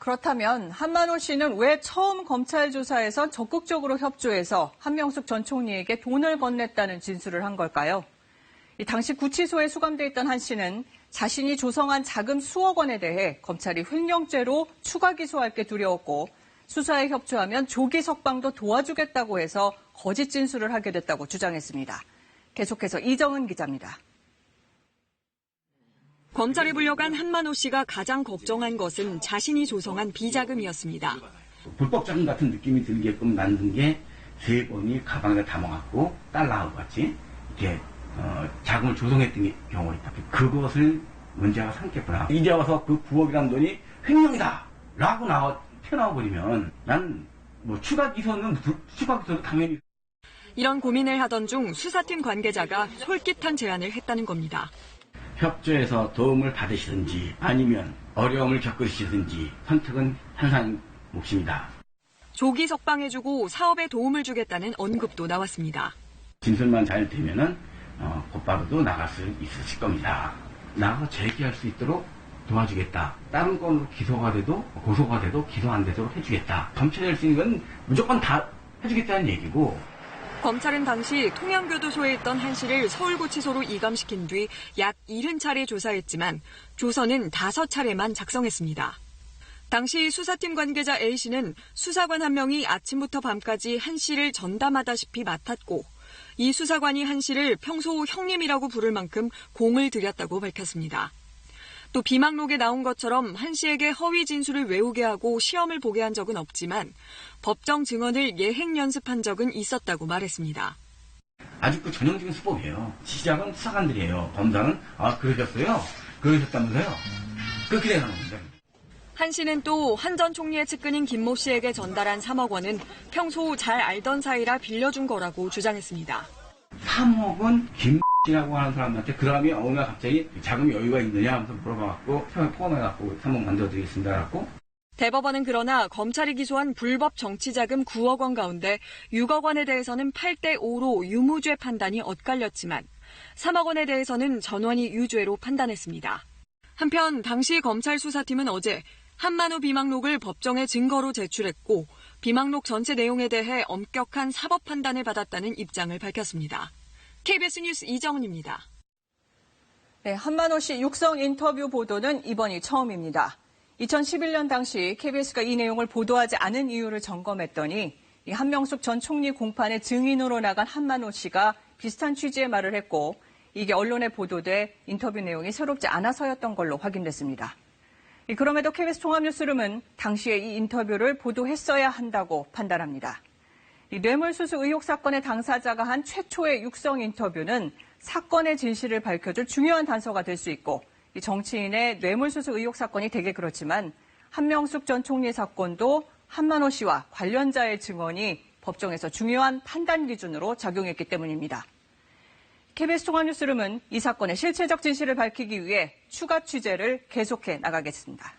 그렇다면 한만호 씨는 왜 처음 검찰 조사에선 적극적으로 협조해서 한명숙 전 총리에게 돈을 건넸다는 진술을 한 걸까요? 당시 구치소에 수감돼 있던 한 씨는 자신이 조성한 자금 수억 원에 대해 검찰이 횡령죄로 추가 기소할 게 두려웠고 수사에 협조하면 조기 석방도 도와주겠다고 해서 거짓 진술을 하게 됐다고 주장했습니다. 계속해서 이정은 기자입니다. 검찰에 불려간 한만호 씨가 가장 걱정한 것은 자신이 조성한 비자금이었습니다. 불법 자금 같은 느낌이 들게끔 만든 게 3번이 가방에 담아갖고 달러하고 같이 이렇게 자금을 조성했던 경우가 있다. 그것을 문제가 삼겠구나. 이제 와서 그 9억이라는 돈이 횡령이다 라고 튀어나와버리면 난 추가 기소는 당연히. 이런 고민을 하던 중 수사팀 관계자가 솔깃한 제안을 했다는 겁니다. 협조해서 도움을 받으시든지 아니면 어려움을 겪으시든지 선택은 항상 몫입니다. 조기 석방해주고 사업에 도움을 주겠다는 언급도 나왔습니다. 진술만 잘 되면은 곧바로도 나갈 수 있으실 겁니다. 나가서 재기할 수 있도록 도와주겠다. 다른 건으로 기소가 돼도 고소가 돼도 기소 안 되도록 해주겠다. 검찰이 할 수 있는 건 무조건 다 해주겠다는 얘기고. 검찰은 당시 통영교도소에 있던 한 씨를 서울구치소로 이감시킨 뒤 약 70차례 조사했지만 조서는 5차례만 작성했습니다. 당시 수사팀 관계자 A씨는 수사관 한 명이 아침부터 밤까지 한 씨를 전담하다시피 맡았고 이 수사관이 한 씨를 평소 형님이라고 부를 만큼 공을 들였다고 밝혔습니다. 또 비망록에 나온 것처럼 한 씨에게 허위 진술을 외우게 하고 시험을 보게 한 적은 없지만 법정 증언을 예행 연습한 적은 있었다고 말했습니다. 아주 전형적인 수법이에요. 시작은 수사관들이에요. 검사는 그러셨어요? 그러셨다면서요? 그렇게 되는 겁니다. 한 씨는 또 한 전 총리의 측근인 김모 씨에게 전달한 3억 원은 평소 잘 알던 사이라 빌려준 거라고 주장했습니다. 3억은 김 씨라고 하는 사람한테 그 다음에 어느 날 갑자기 자금 여유가 있느냐 하면서 물어봐갖고 포함해갖고 3억 만들어드리겠습니다. 대법원은 그러나 검찰이 기소한 불법 정치자금 9억 원 가운데 6억 원에 대해서는 8대5로 유무죄 판단이 엇갈렸지만 3억 원에 대해서는 전원이 유죄로 판단했습니다. 한편 당시 검찰 수사팀은 어제 한만호 비망록을 법정에 증거로 제출했고 비망록 전체 내용에 대해 엄격한 사법 판단을 받았다는 입장을 밝혔습니다. KBS 뉴스 이정은입니다. 네, 한만호 씨 육성 인터뷰 보도는 이번이 처음입니다. 2011년 당시 KBS가 이 내용을 보도하지 않은 이유를 점검했더니 한명숙 전 총리 공판의 증인으로 나간 한만호 씨가 비슷한 취지의 말을 했고 이게 언론에 보도돼 인터뷰 내용이 새롭지 않아서였던 걸로 확인됐습니다. 그럼에도 KBS 종합뉴스룸은 당시에 이 인터뷰를 보도했어야 한다고 판단합니다. 뇌물수수 의혹 사건의 당사자가 한 최초의 육성 인터뷰는 사건의 진실을 밝혀줄 중요한 단서가 될 수 있고 정치인의 뇌물수수 의혹 사건이 되게 그렇지만 한명숙 전 총리 사건도 한만호 씨와 관련자의 증언이 법정에서 중요한 판단 기준으로 작용했기 때문입니다. KBS 종합뉴스룸은 이 사건의 실체적 진실을 밝히기 위해 추가 취재를 계속해 나가겠습니다.